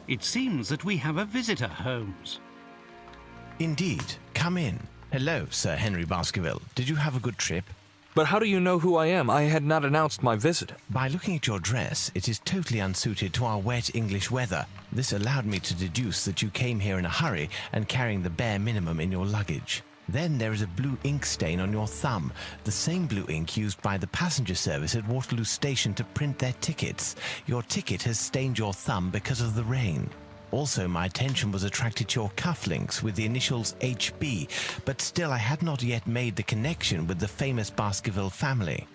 It seems that we have a visitor, Holmes. Indeed. Come in. Hello, Sir Henry Baskerville. Did you have a good trip? But how do you know who I am? I had not announced my visit. By looking at your dress, it is totally unsuited to our wet English weather. This allowed me to deduce that you came here in a hurry and carrying the bare minimum in your luggage. Then there is a blue ink stain on your thumb, the same blue ink used by the passenger service at Waterloo Station to print their tickets. Your ticket has stained your thumb because of the rain. Also, my attention was attracted to your cufflinks with the initials HB, but still I had not yet made the connection with the famous Baskerville family.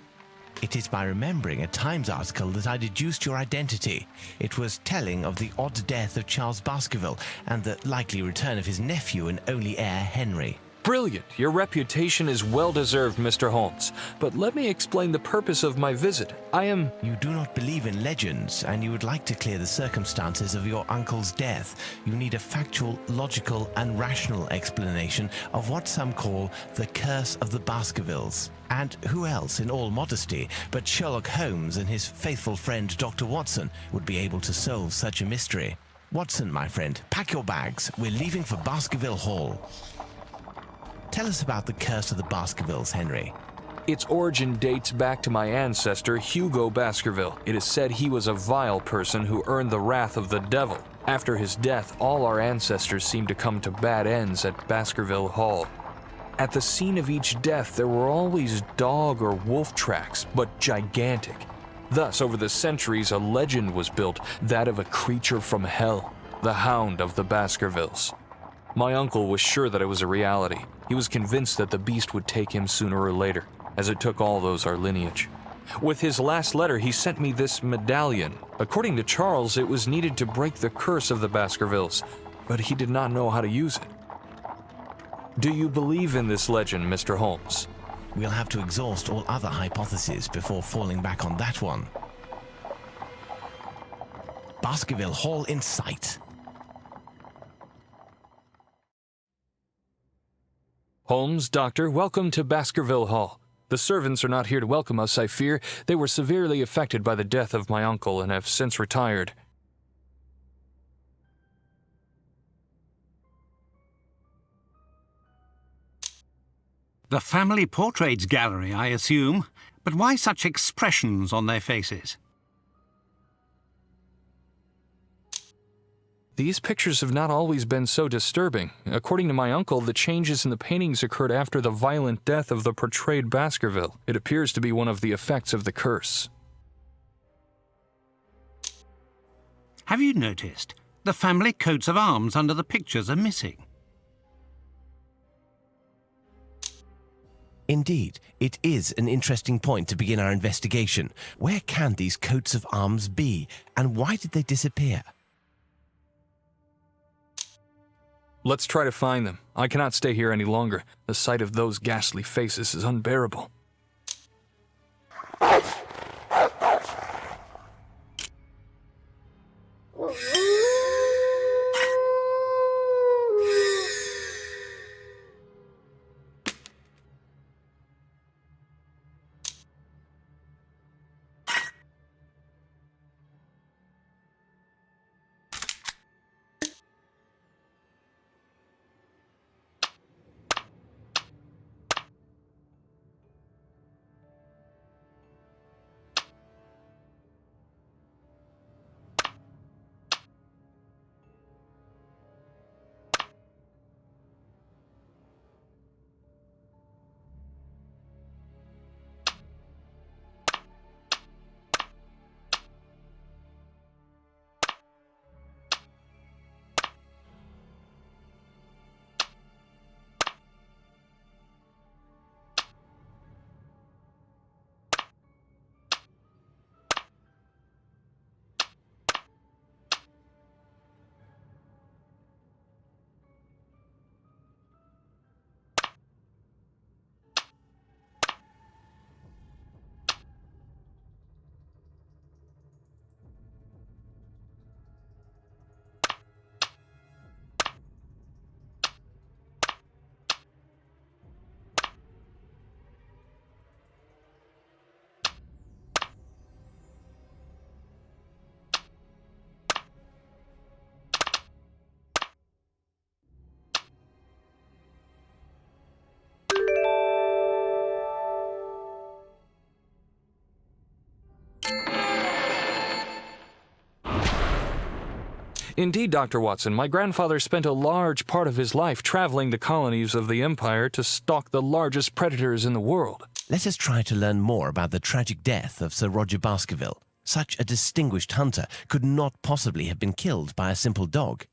It is by remembering a Times article that I deduced your identity. It was telling of the odd death of Charles Baskerville and the likely return of his nephew and only heir, Henry. Brilliant. Your reputation is well-deserved, Mr. Holmes. But let me explain the purpose of my visit. You do not believe in legends, and you would like to clear the circumstances of your uncle's death. You need a factual, logical, and rational explanation of what some call the curse of the Baskervilles. And who else, in all modesty, but Sherlock Holmes and his faithful friend Dr. Watson would be able to solve such a mystery? Watson, my friend, pack your bags. We're leaving for Baskerville Hall. Tell us about the curse of the Baskervilles, Henry. Its origin dates back to my ancestor, Hugo Baskerville. It is said he was a vile person who earned the wrath of the devil. After his death, all our ancestors seemed to come to bad ends at Baskerville Hall. At the scene of each death, there were always dog or wolf tracks, but gigantic. Thus, over the centuries, a legend was built, that of a creature from hell, the Hound of the Baskervilles. My uncle was sure that it was a reality. He was convinced that the beast would take him sooner or later, as it took all those our lineage. With his last letter, he sent me this medallion. According to Charles, it was needed to break the curse of the Baskervilles, but he did not know how to use it. Do you believe in this legend, Mr. Holmes? We'll have to exhaust all other hypotheses before falling back on that one. Baskerville Hall in sight. Holmes, Doctor, welcome to Baskerville Hall. The servants are not here to welcome us, I fear. They were severely affected by the death of my uncle and have since retired. The family portraits gallery, I assume. But why such expressions on their faces? These pictures have not always been so disturbing. According to my uncle, the changes in the paintings occurred after the violent death of the portrayed Baskerville. It appears to be one of the effects of the curse. Have you noticed? The family coats of arms under the pictures are missing. Indeed, it is an interesting point to begin our investigation. Where can these coats of arms be, and why did they disappear? Let's try to find them. I cannot stay here any longer. The sight of those ghastly faces is unbearable. Indeed, Dr. Watson, my grandfather spent a large part of his life traveling the colonies of the Empire to stalk the largest predators in the world. Let us try to learn more about the tragic death of Sir Roger Baskerville. Such a distinguished hunter could not possibly have been killed by a simple dog.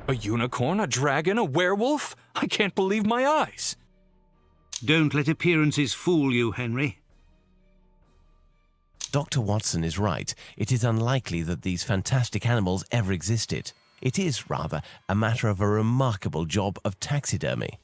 A unicorn, a dragon, a werewolf? I can't believe my eyes. Don't let appearances fool you, Henry. Dr. Watson is right. It is unlikely that these fantastic animals ever existed. It is, rather, a matter of a remarkable job of taxidermy.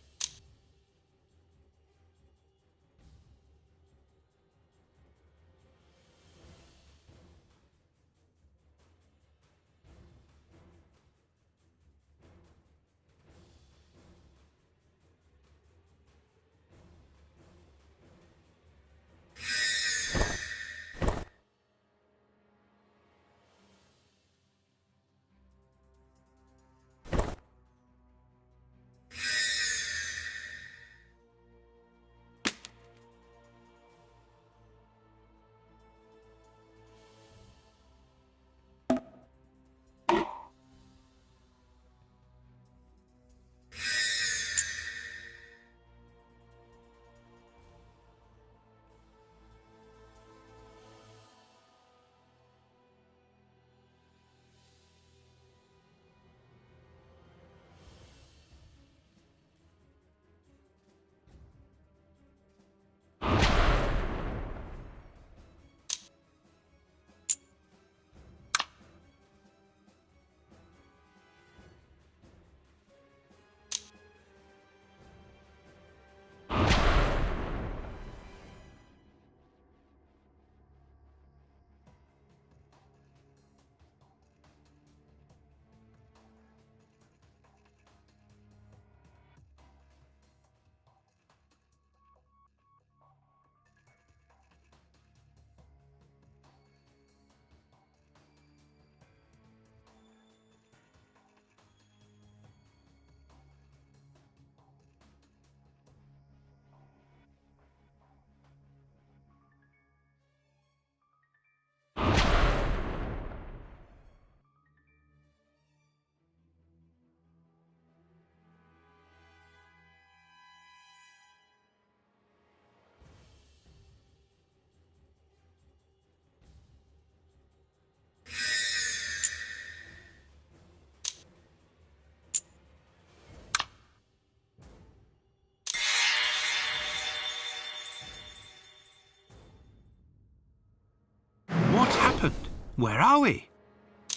Where are we?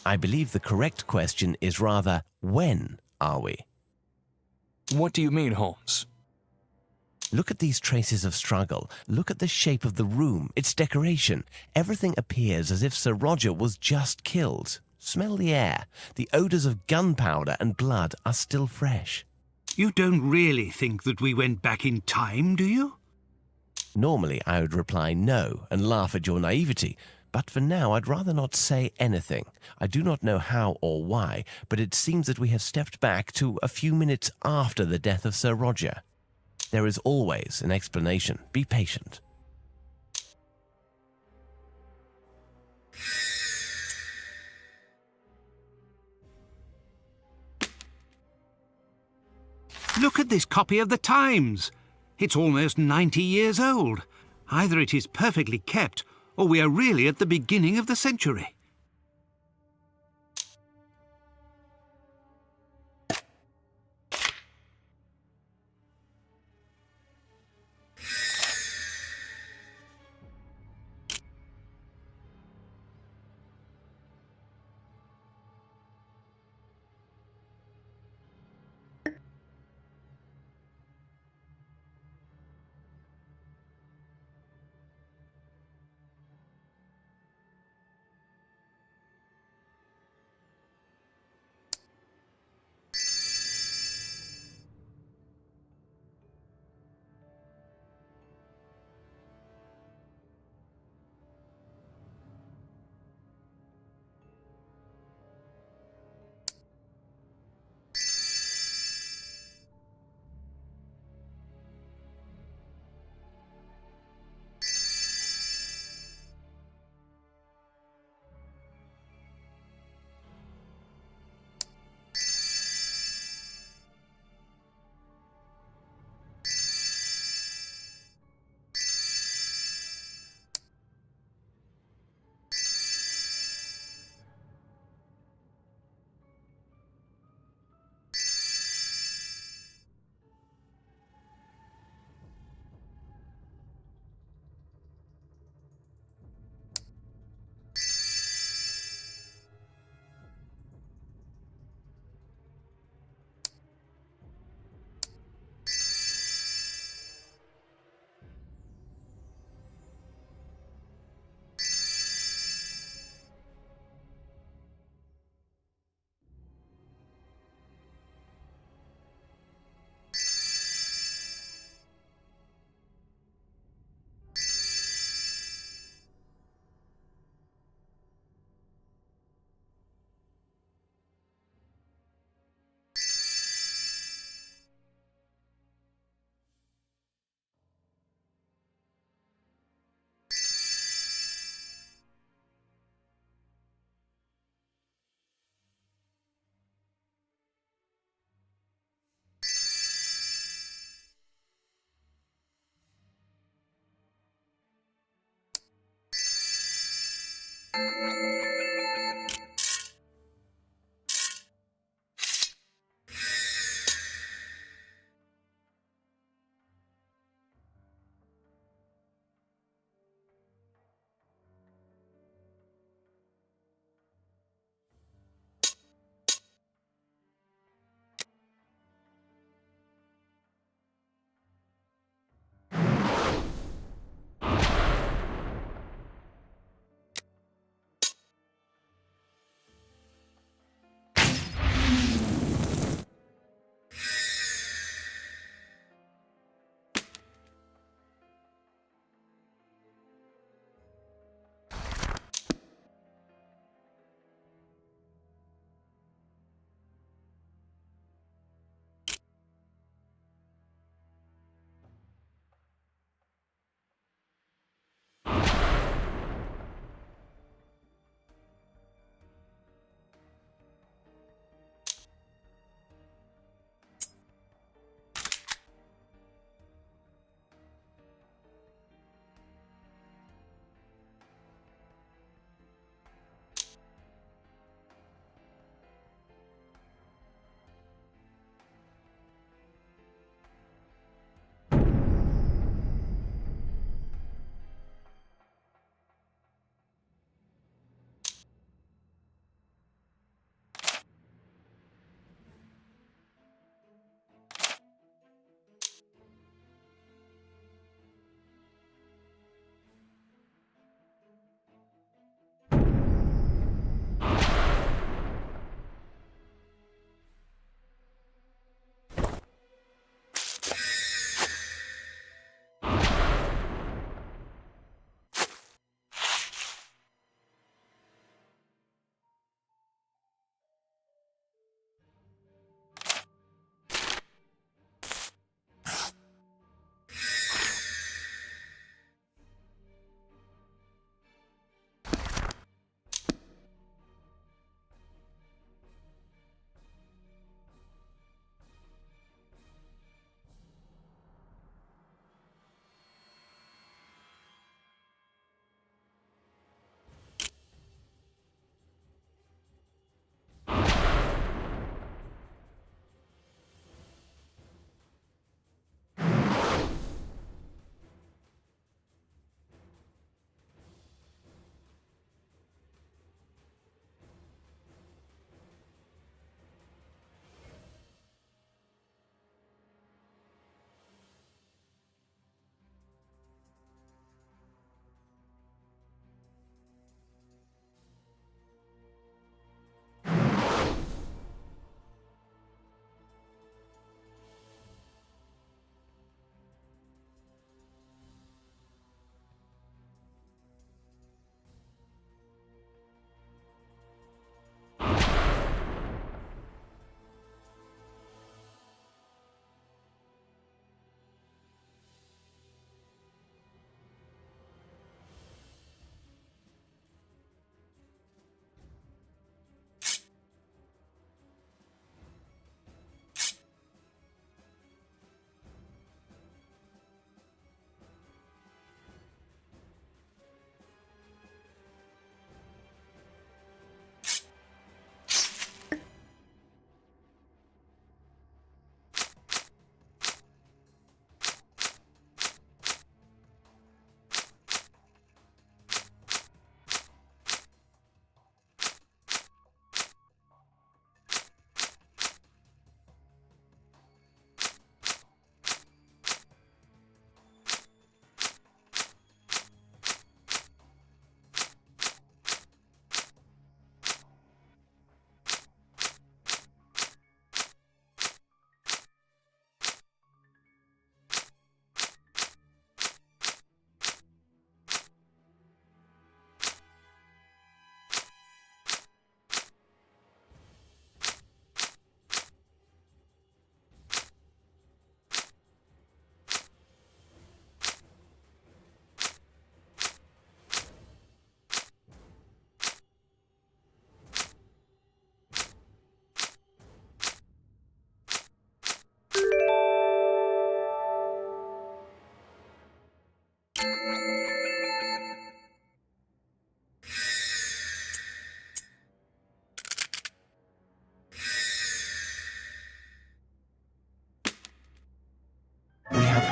I believe the correct question is rather, when are we? What do you mean, Holmes? Look at these traces of struggle. Look at the shape of the room, its decoration. Everything appears as if Sir Roger was just killed. Smell the air. The odours of gunpowder and blood are still fresh. You don't really think that we went back in time, do you? Normally, I would reply no and laugh at your naivety, but for now I'd rather not say anything. I do not know how or why, but it seems that we have stepped back to a few minutes after the death of Sir Roger. There is always an explanation. Be patient. Look at this copy of the Times. It's almost 90 years old. Either it is perfectly kept, or we are really at the beginning of the century.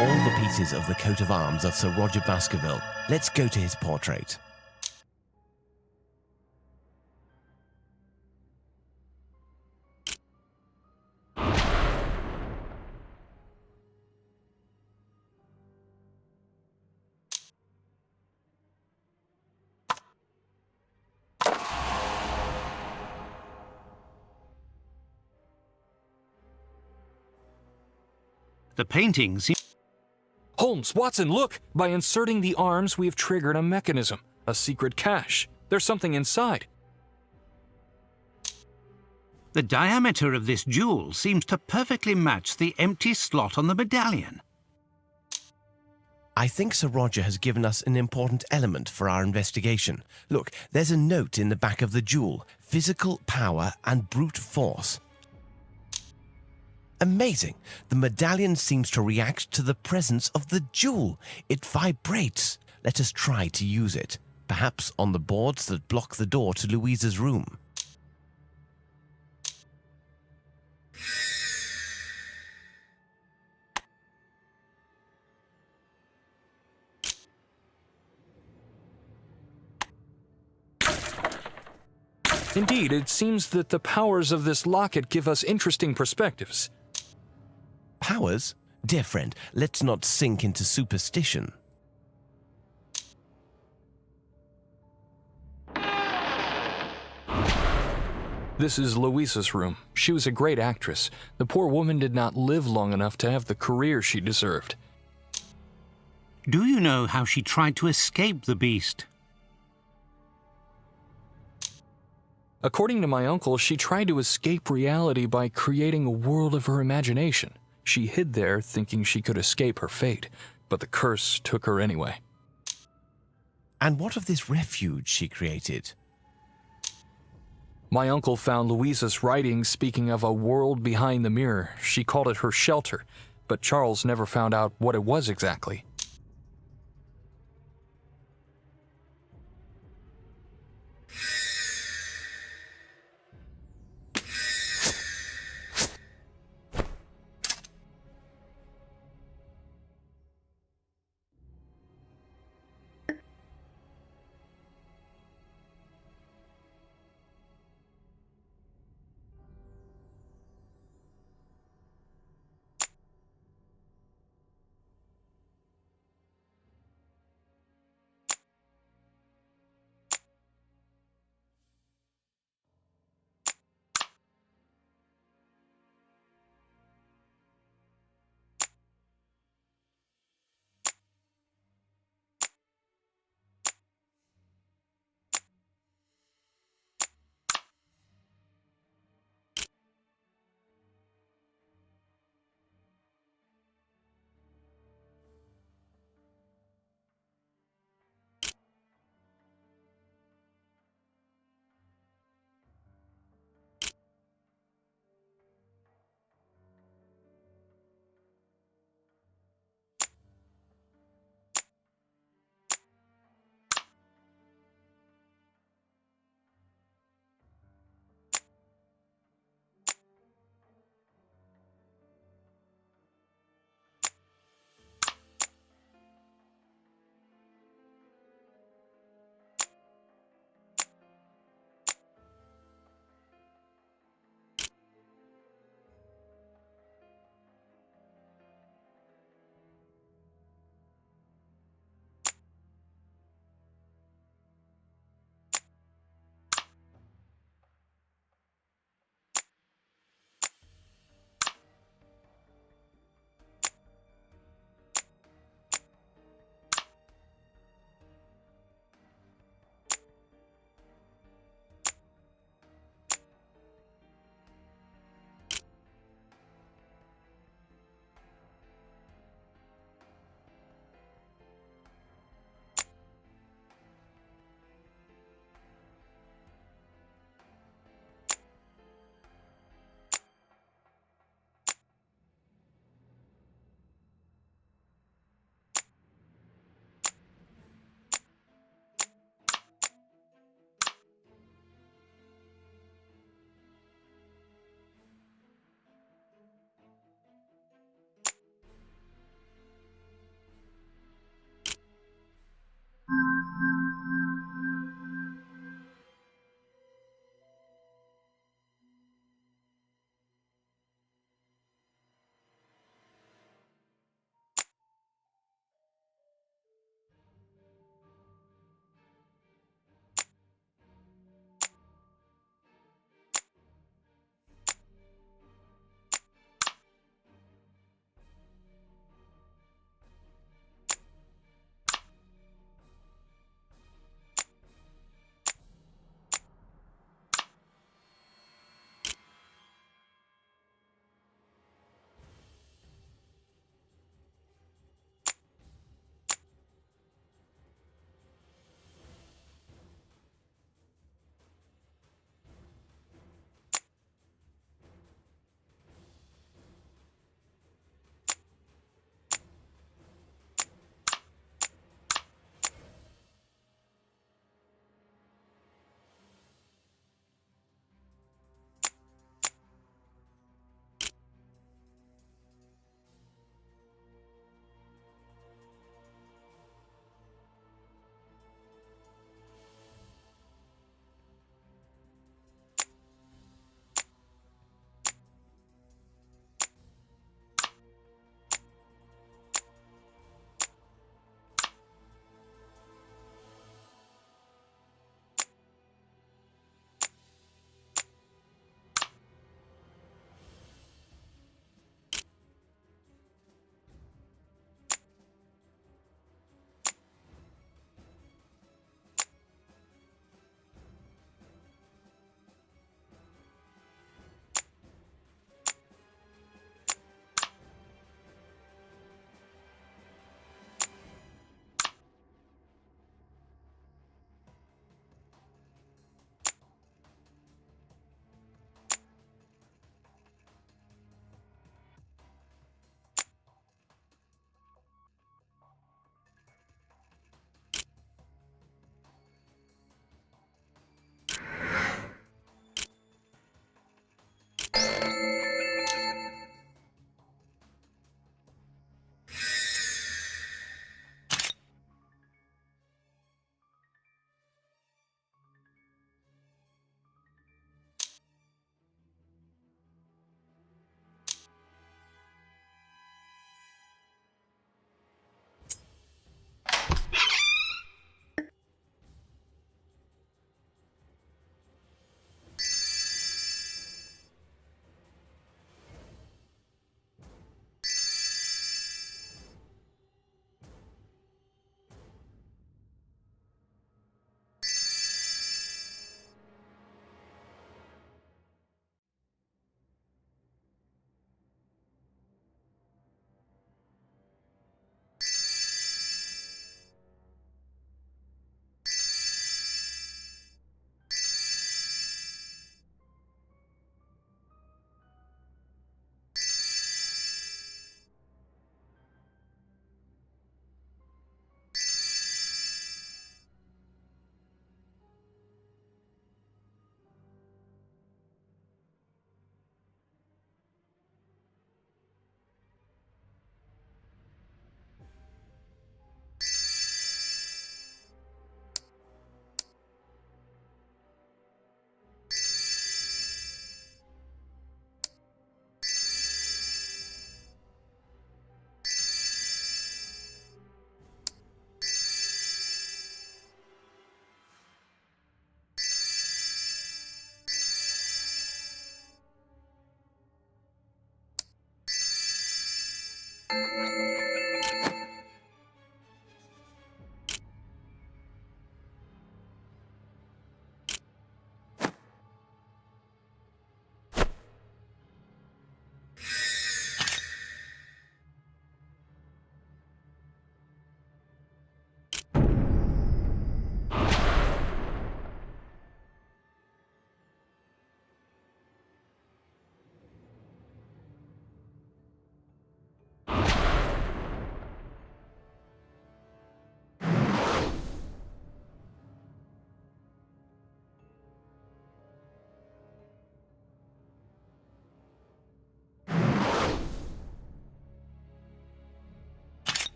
all the pieces of the coat of arms of Sir Roger Baskerville. Let's go to his portrait. The painting seems... Holmes, Watson, look! By inserting the arms, we have triggered a mechanism. A secret cache. There's something inside. The diameter of this jewel seems to perfectly match the empty slot on the medallion. I think Sir Roger has given us an important element for our investigation. Look, there's a note in the back of the jewel. Physical power and brute force. Amazing! The medallion seems to react to the presence of the jewel. It vibrates. Let us try to use it. Perhaps on the boards that block the door to Louisa's room. Indeed, it seems that the powers of this locket give us interesting perspectives. Powers? Dear friend, let's not sink into superstition. This is Louisa's room. She was a great actress. The poor woman did not live long enough to have the career she deserved. Do you know how she tried to escape the beast? According to my uncle, she tried to escape reality by creating a world of her imagination. She hid there thinking she could escape her fate, but the curse took her anyway. And what of this refuge she created? My uncle found Louisa's writings speaking of a world behind the mirror. She called it her shelter, but Charles never found out what it was exactly.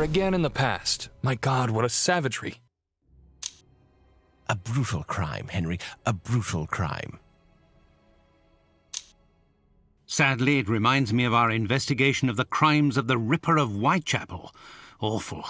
are again in the past. My God, what a savagery. A brutal crime, Henry. A brutal crime. Sadly, it reminds me of our investigation of the crimes of the Ripper of Whitechapel. Awful.